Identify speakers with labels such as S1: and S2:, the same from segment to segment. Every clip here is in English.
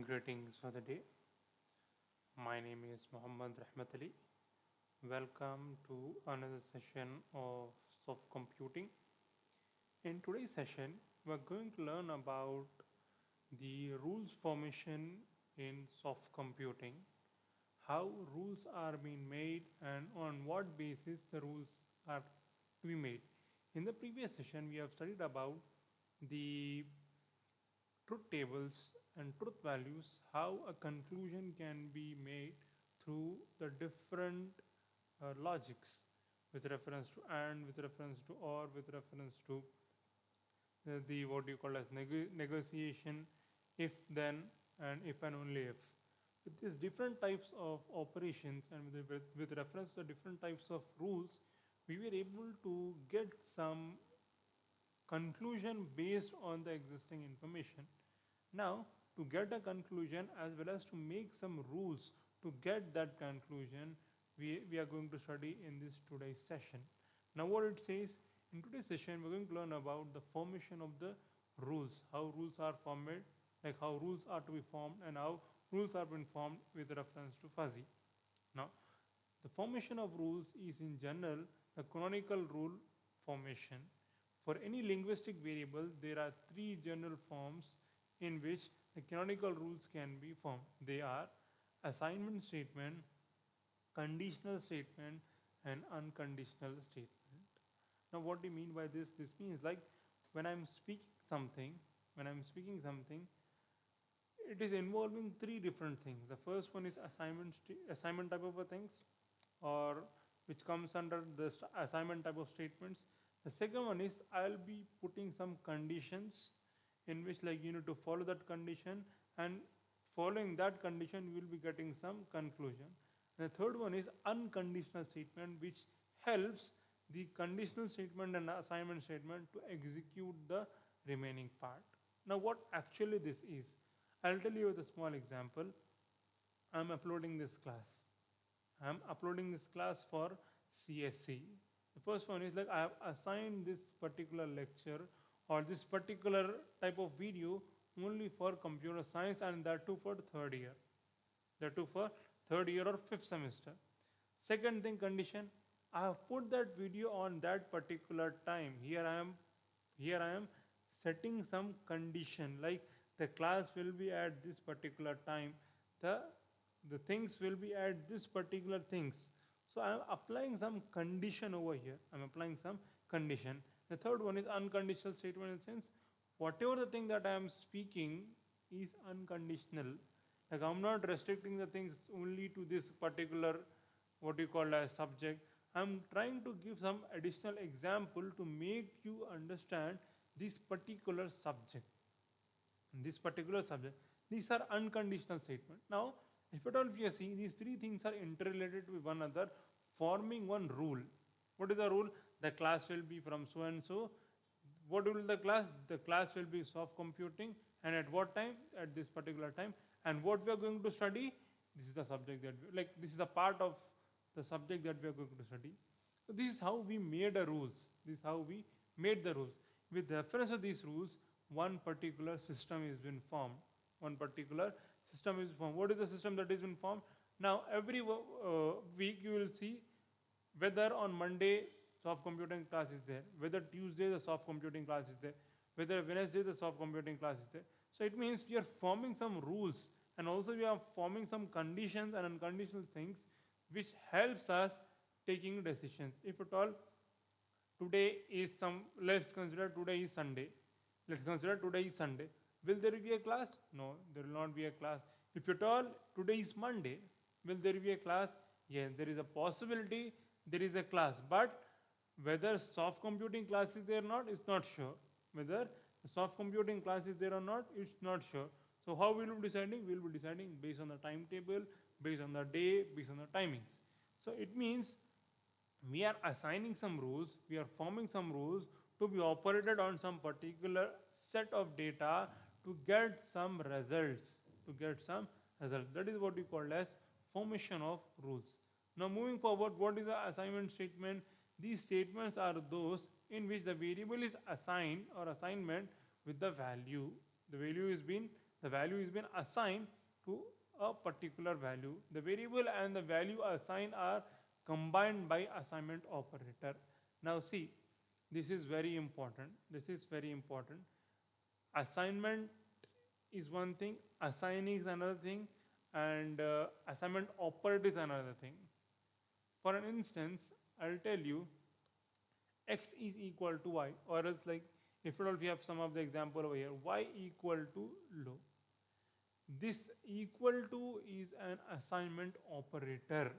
S1: Greetings for the day. My name is Mohammed Rahmat. Welcome to another session of soft computing. In today's session, we're going to learn about the rules formation in soft computing, how rules are being made, and on what basis the rules are to be made. In the previous session, we have studied about the truth tables and truth values, how a conclusion can be made through the different logics with reference to and, with reference to or, with reference to the what you call as negotiation, if then, and if and only if. With these different types of operations and with reference to different types of rules, we were able to get some conclusion based on the existing information. Now, to get a conclusion as well as to make some rules to get that conclusion, we are going to study in this today's session. Now, what it says in today's session, we're going to learn about the formation of the rules, how rules are formed, like how rules are to be formed, and how rules are being formed with reference to fuzzy. Now, the formation of rules is in general the canonical rule formation. For any linguistic variable, there are three general forms in which the canonical rules can be formed. They are assignment statement, conditional statement, and unconditional statement. Now, what do you mean by this? This means like when I'm speaking something, when I'm speaking something, it is involving three different things. The first one is assignment type of a things, or which comes under the assignment type of statements. The second one is I'll be putting some conditions in which like you need to follow that condition, and following that condition you will be getting some conclusion. And the third one is unconditional statement, which helps the conditional statement and assignment statement to execute the remaining part. Now what actually this is, I'll tell you with a small example. I'm uploading this class. I'm uploading this class for CSC. The first one is like I have assigned this particular lecture or this particular type of video only for computer science, and that too for third year. That too for third year or fifth semester. Second thing, condition, I have put that video on that particular time. Here I am setting some condition like the class will be at this particular time, the the things will be at this particular things. So I am applying some condition over here. I'm applying some condition. The third one is unconditional statement, in the sense whatever the thing that I am speaking is unconditional. Like I'm not restricting the things only to this particular what you call as subject. I'm trying to give some additional example to make you understand this particular subject. This particular subject. These are unconditional statement. Now, if at all we see, these three things are interrelated with one another, forming one rule. What is the rule? The class will be from so and so. What will the class? The class will be soft computing, and at what time? At this particular time. And what we are going to study? This is the subject that we, like this is a part of the subject that we are going to study. So this is how we made the rules. This is how we made the rules. With reference to these rules, one particular system is been formed. One particular system is formed. What is the system that is been formed? Now every week you will see whether on Monday soft computing class is there, whether Tuesday the soft computing class is there, whether Wednesday the soft computing class is there. So it means we are forming some rules, and also we are forming some conditions and unconditional things which helps us taking decisions. If at all today is some, let's consider today is Sunday. Let's consider today is Sunday. Will there be a class? No, there will not be a class. If at all today is Monday, will there be a class? Yes, there is a possibility there is a class, but whether soft computing class is there or not, it's not sure. Whether the soft computing class is there or not, it's not sure. So how we will be deciding? We will be deciding based on the timetable, based on the day, based on the timings. So it means we are assigning some rules, we are forming some rules to be operated on some particular set of data to get some results. To get some results. That is what we call as formation of rules. Now moving forward, what is the assignment statement? These statements are those in which the variable is assigned or assignment with the value. The value is being The value is been assigned to a particular value. The variable and the value assigned are combined by assignment operator. Now see, this is very important. This is very important. Assignment is one thing, assigning is another thing, and assignment operator is another thing. For an instance, I'll tell you x is equal to y, or else like if at all we have some of the example over here, y equal to low. This equal to is an assignment operator.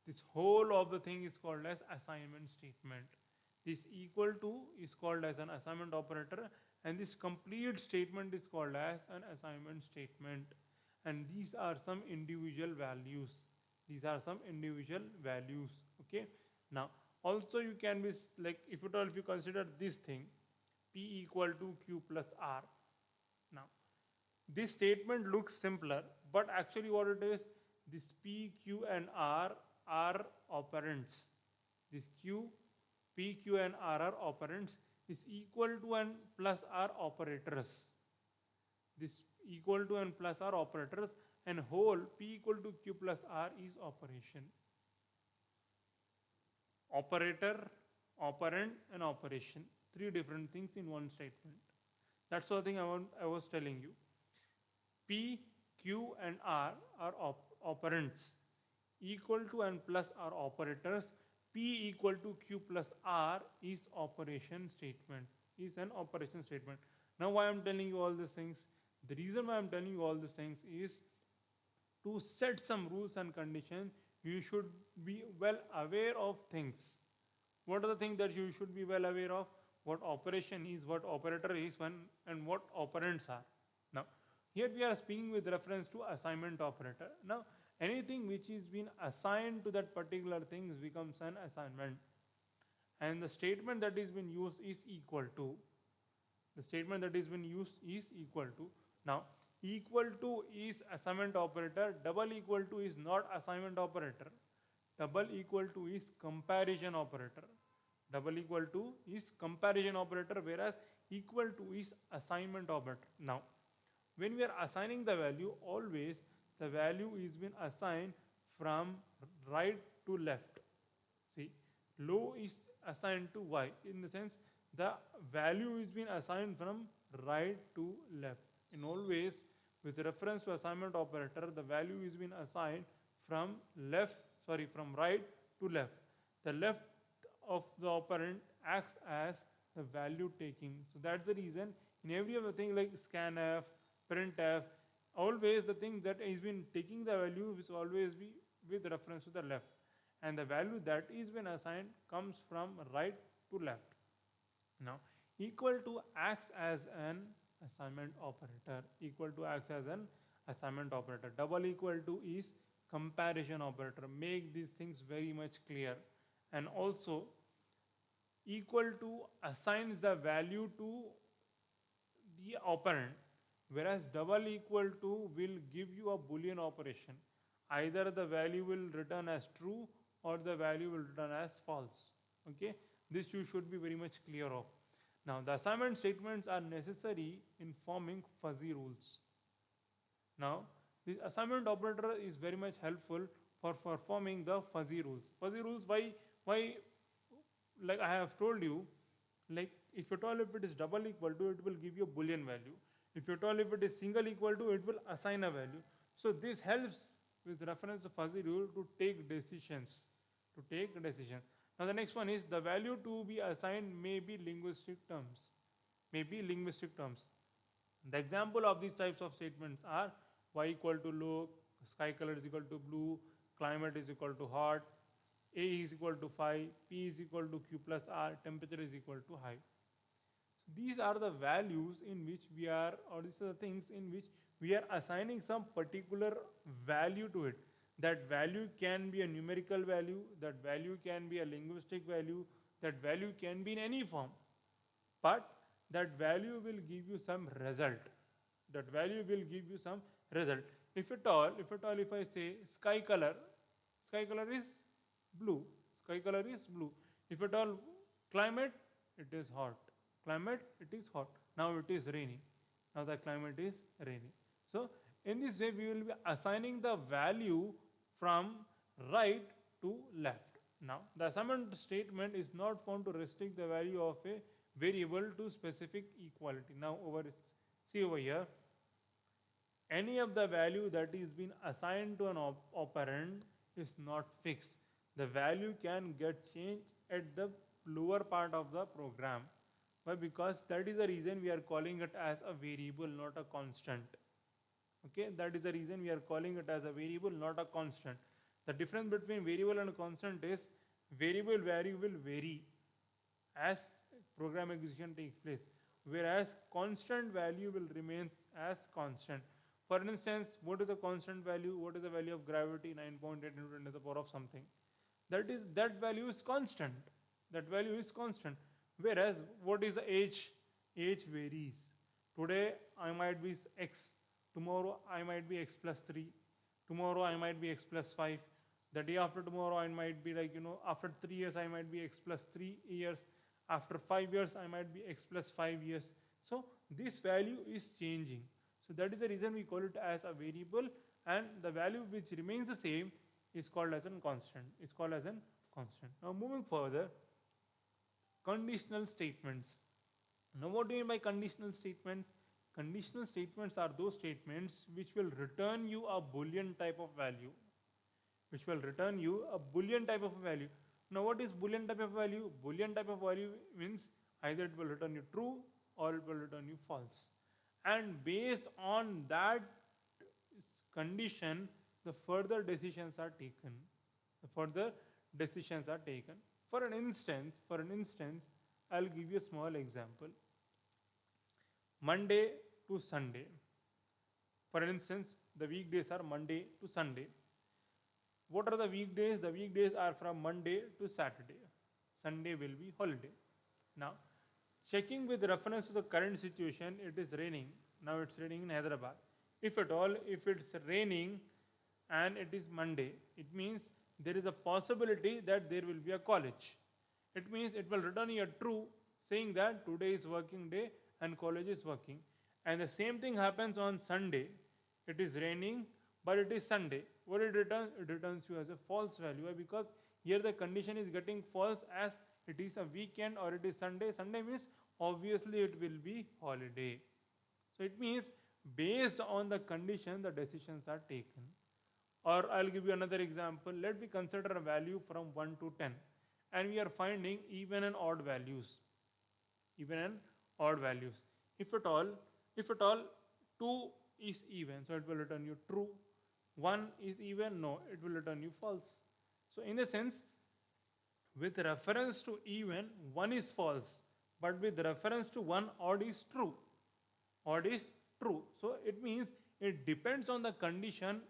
S1: This whole of the thing is called as assignment statement. This equal to is called as an assignment operator, and this complete statement is called as an assignment statement. And these are some individual values. These are some individual values. Okay. Now also you can be like if at all if you consider this thing p equal to q plus r. Now this statement looks simpler, but actually what it is, this P, Q and R are operands. This Q, P, Q and R are operands. This equal to and plus are operators. This equal to and plus are operators, and whole P equal to Q plus R is operation. Operator, operand and operation. Three different things in one statement. That's the thing I was telling you. P, Q and R are operands. Equal to and plus are operators. P equal to Q plus R is operation statement. Is an operation statement. Now why I'm telling you all these things? The reason why I'm telling you all these things is to set some rules and conditions. You should be well aware of things. What are the things that you should be well aware of? What operation is, what operator is, when, and what operands are. Now, here we are speaking with reference to assignment operator. Now, anything which is been assigned to that particular thing becomes an assignment. And the statement that is been used is equal to. The statement that is been used is equal to. Now, equal to is assignment operator. Double equal to is not assignment operator. Double equal to is comparison operator. Double equal to is comparison operator, whereas equal to is assignment operator. Now, when we are assigning the value, always the value is been assigned from right to left. See, low is assigned to y, in the sense the value is been assigned from right to left. In always with reference to assignment operator, the value is been assigned from from right to left. The left of the operand acts as the value taking. So that's the reason in every other thing like scanf, printf, always the thing that is been taking the value will always be with reference to the left, and the value that is been assigned comes from right to left. Now equal to acts as an assignment operator. Equal to acts as an assignment operator. Double equal to is comparison operator. Make these things very much clear. And also equal to assigns the value to the operand, whereas double equal to will give you a boolean operation. Either the value will return as true or the value will return as false. Okay, this you should be very much clear of. Now the assignment statements are necessary in forming fuzzy rules. Now this assignment operator is very much helpful for performing the fuzzy rules. Fuzzy rules, why like I have told you, like if at all if it is double equal to, it will give you a boolean value. If at all if it is single equal to, it will assign a value. So this helps with reference to fuzzy rule to take decisions. To take a decision. Now the next one is the value to be assigned may be linguistic terms. May be linguistic terms. The example of these types of statements are y equal to low, sky color is equal to blue, climate is equal to hot, a is equal to 5, P is equal to Q plus R, temperature is equal to high. So these are the values in which we are, or these are the things in which we are assigning some particular value to it. That value can be a numerical value, that value can be a linguistic value, that value can be in any form. But that value will give you some result. That value will give you some result. If at all, if I say sky color is blue. Sky color is blue. If at all climate, it is hot. Climate, it is hot. Now it is rainy. Now the climate is rainy. So in this way we will be assigning the value from right to left. Now the assignment statement is not found to restrict the value of a variable to specific equality. Now see over here, any of the value that is been assigned to an operand is not fixed. The value can get changed at the lower part of the program. Why? Because that is the reason we are calling it as a variable, not a constant. Okay, that is the reason we are calling it as a variable, not a constant. The difference between variable and constant is variable value will vary as program execution takes place, whereas constant value will remain as constant. For instance, what is the constant value? What is the value of gravity? 9.8 into 10 to the power of something. That value is constant. That value is constant. Whereas what is the age? Age varies. Today I might be x. Tomorrow I might be x plus 3. Tomorrow I might be x plus 5. The day after tomorrow I might be like, after 3 years I might be x plus 3 years. After 5 years I might be x plus 5 years. So this value is changing. So that is the reason we call it as a variable, and the value which remains the same is called as a constant. Is called as a constant. Now moving further, conditional statements. Now what do you mean by conditional statements? Conditional statements are those statements which will return you a boolean type of value. Which will return you a boolean type of value. Now what is boolean type of value? Boolean type of value means either it will return you true or it will return you false. And based on that condition, the further decisions are taken. The further decisions are taken. For an instance, I'll give you a small example. Monday to Sunday. For instance, the weekdays are Monday to Sunday. What are the weekdays? The weekdays are from Monday to Saturday. Sunday will be holiday. Now, checking with reference to the current situation, it is raining. Now it's raining in Hyderabad. If at all, if it's raining and it is Monday, it means there is a possibility that there will be a college. It means it will return you a true saying that today is working day and college is working. And the same thing happens on Sunday. It is raining, but it is Sunday. What it returns? It returns you as a false value. Why? Because here the condition is getting false as it is a weekend or it is Sunday. Sunday means obviously it will be holiday. So it means based on the condition the decisions are taken. Or I'll give you another example. Let me consider a value from 1 to 10 and we are finding even and odd values. Even and odd values. If at all 2 is even, so it will return you true. 1 is even, no, it will return you false. So in a sense, with reference to even, 1 is false, but with reference to 1, odd is true. Odd is true. So it means it depends on the condition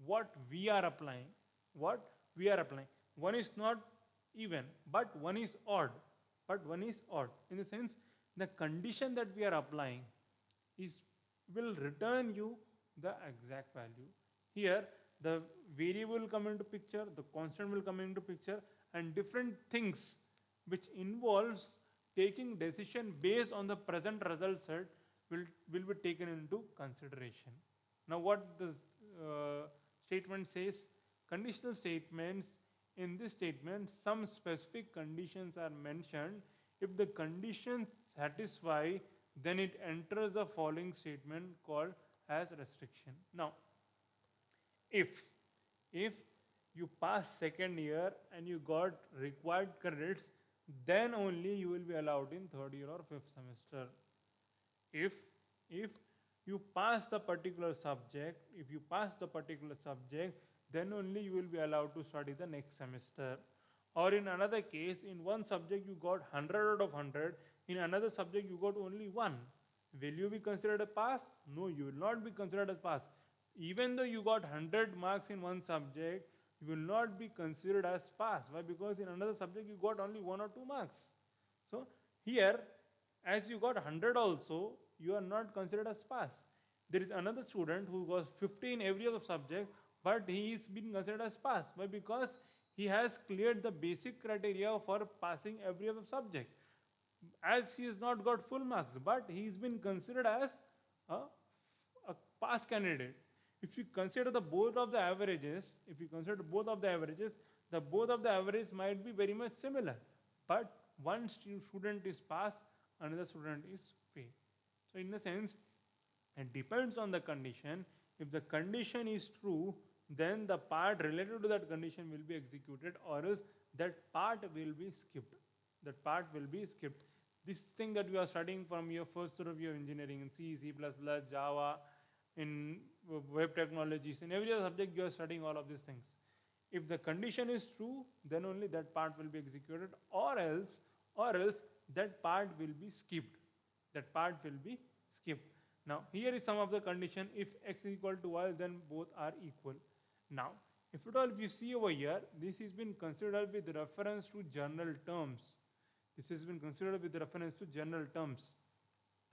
S1: what we are applying. What we are applying. 1 is not even, but 1 is odd. But 1 is odd. In the sense, the condition that we are applying is will return you the exact value. Here, the variable will come into picture, the constant will come into picture, and different things which involves taking decision based on the present result set will be taken into consideration. Now what the statement says, conditional statements, in this statement some specific conditions are mentioned. If the conditions satisfy, then it enters the following statement called as restriction. Now if if you pass second year and you got required credits, then only you will be allowed in third year or fifth semester. If if you pass the particular subject, if you pass the particular subject, then only you will be allowed to study the next semester. Or in another case, in one subject you got 100 out of 100, in another subject you got only 1. Will you be considered a pass? No, you will not be considered as pass. Even though you got 100 marks in one subject, you will not be considered as pass. Why? Because in another subject you got only 1 or 2 marks. So here, as you got 100 also, you are not considered as pass. There is another student who got 50 in every other subject, but he is being considered as pass. Why? Because he has cleared the basic criteria for passing every other subject. As he has not got full marks, but he has been considered as a, a pass candidate. If you consider the both of the averages, if you consider both of the averages, the both of the averages might be very much similar, but one student is pass, another student is fail. So in a sense, it depends on the condition. If the condition is true, then the part related to that condition will be executed, or else that part will be skipped. That part will be skipped. This thing that you are studying from your first year of your engineering in C, C++, Java, in web technologies, in every other subject you are studying all of these things. If the condition is true, then only that part will be executed, or else that part will be skipped. That part will be skipped. Now here is some of the condition. If x is equal to y, then both are equal. Now if at all if you see over here, this has been considered with reference to general terms. This has been considered with reference to general terms.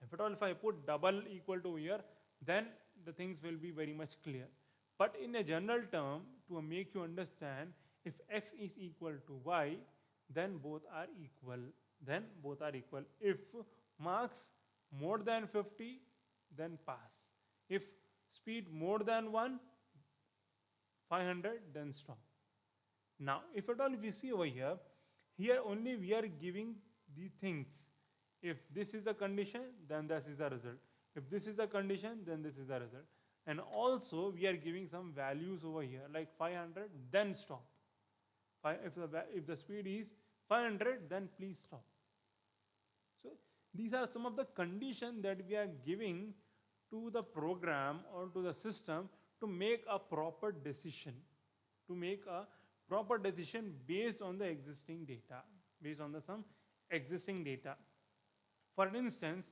S1: If at all if I put double equal to here, then the things will be very much clear. But in a general term, to make you understand, if x is equal to y, then both are equal. Then both are equal. If marks more than 50, then pass. If speed more than 500, then stop. Now, if at all if you see over here, here only we are giving the things. If this is the condition, then this is the result. If this is the condition, then this is the result. And also we are giving some values over here like 500, then stop. If the speed is 500, then please stop. So these are some of the conditions that we are giving to the program or to the system to make a proper decision. To make a proper decision based on the existing data, based on the some existing data. For instance,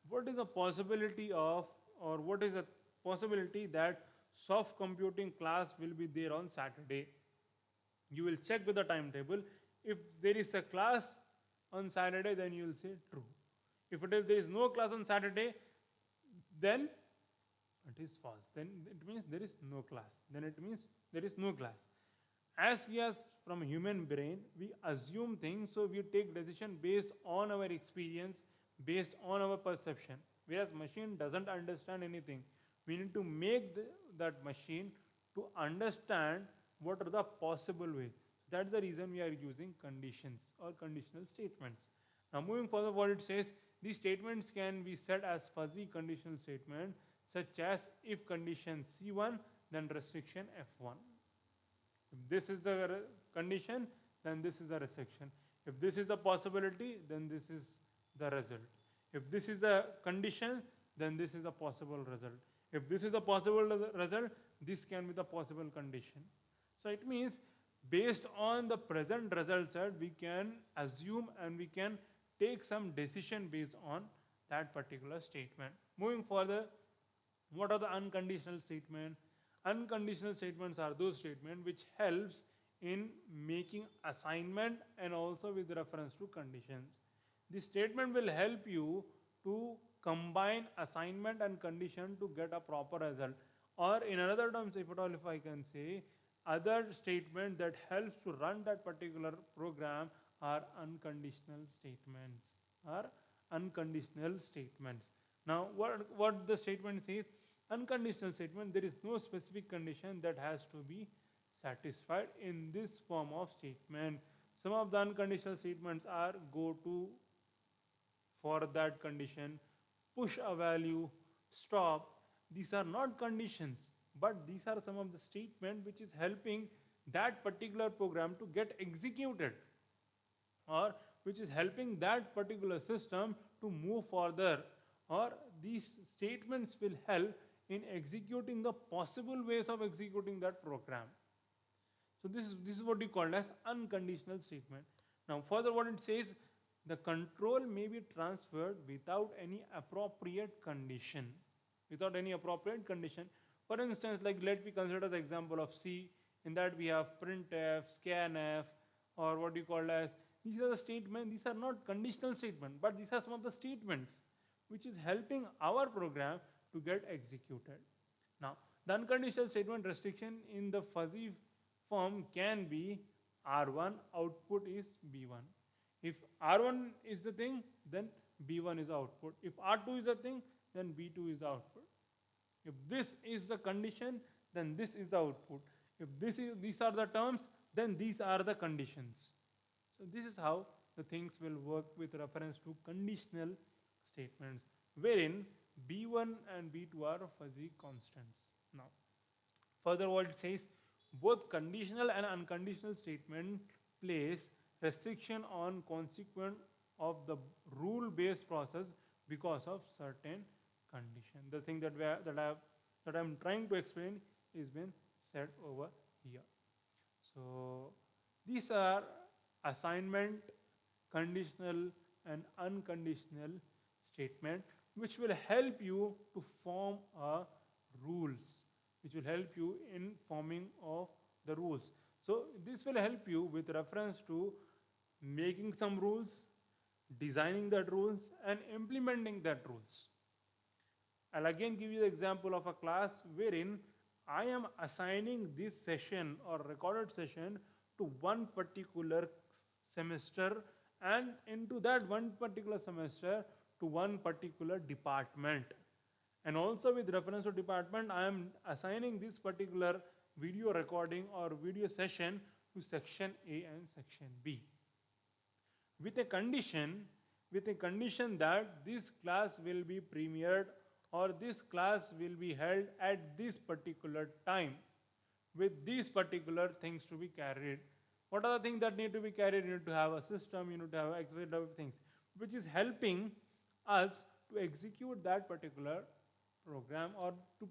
S1: what is a possibility of, or what is a possibility that soft computing class will be there on Saturday? You will check with the timetable. If there is a class on Saturday, then you will say true. If it is there is no class on Saturday, then it is false. Then it means there is no class. Then it means there is no class. As we are from human brain, we assume things, so we take decision based on our experience, based on our perception. Whereas machine doesn't understand anything. We need to make that machine to understand what are the possible ways. That's the reason we are using conditions or conditional statements. Now moving forward, what it says, these statements can be set as fuzzy conditional statement, such as if condition C1, then restriction F1. If this is the condition, then this is the restriction. If this is a possibility, then this is the result. If this is a condition, then this is a possible result. If this is a possible result, this can be the possible condition. So it means based on the present result set, we can assume and we can take some decision based on that particular statement. Moving further, what are the unconditional statements? Unconditional statements are those statements which helps in making assignment and also with reference to conditions. This statement will help you to combine assignment and condition to get a proper result. Or in another terms, if at all if I can say, other statement that helps to run that particular program are unconditional statements. Are unconditional statements. Now what the statement says, unconditional statement, there is no specific condition that has to be satisfied in this form of statement. Some of the unconditional statements are go to for that condition, push a value, stop. These are not conditions, but these are some of the statement which is helping that particular program to get executed, or which is helping that particular system to move further, or these statements will help in executing the possible ways of executing that program. So this is what we call as unconditional statement. Now further what it says, the control may be transferred without any appropriate condition. Without any appropriate condition. For instance, like let me consider the example of C. In that we have printf, scanf, or what you call as, these are the statements, these are not conditional statements, but these are some of the statements which is helping our program to get executed. Now, the unconditional statement restriction in the fuzzy form can be R1, output is B1. If R1 is the thing, then B1 is the output. If R2 is the thing, then B2 is the output. If this is the condition, then this is the output. If these are the terms, then these are the conditions. So this is how the things will work with reference to conditional statements, wherein B1 and B2 are fuzzy constants. Now, further what it says, both conditional and unconditional statement place restriction on consequence of the rule-based process because of certain condition. The thing that I'm trying to explain is been said over here. So these are assignment, conditional and unconditional statement which will help you to form a rules, which will help you in forming of the rules. So this will help you with reference to making some rules, designing that rules and implementing that rules. I'll again give you the example of a class wherein I am assigning this session or recorded session to one particular semester, and into that one particular semester to one particular department. And also with reference to department, I am assigning this particular video recording or video session to section A and section B with a condition, that this class will be premiered or this class will be held at this particular time with these particular things to be carried. What are the things that need to be carried? You need to have a system, you need to have X, Y, W things, which is helping us to execute that particular program or to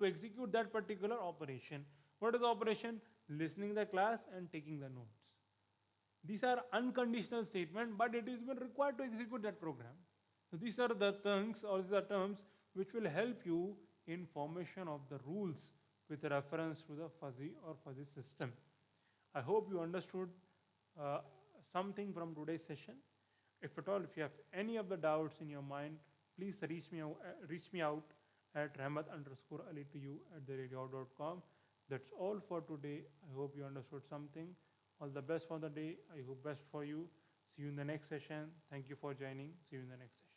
S1: execute that particular operation. What is the operation? Listening the class and taking the notes. These are unconditional statements, but it is been required to execute that program. So these are the things or these are terms which will help you in formation of the rules with reference to the fuzzy system. I hope you understood uh, something from today's session. If at all, if you have any of the doubts in your mind, please reach me out at rahmat_ali2u@radio.com. That's all for today. I hope you understood something. All the best for the day. I hope best for you. See you in the next session. Thank you for joining. See you in the next session.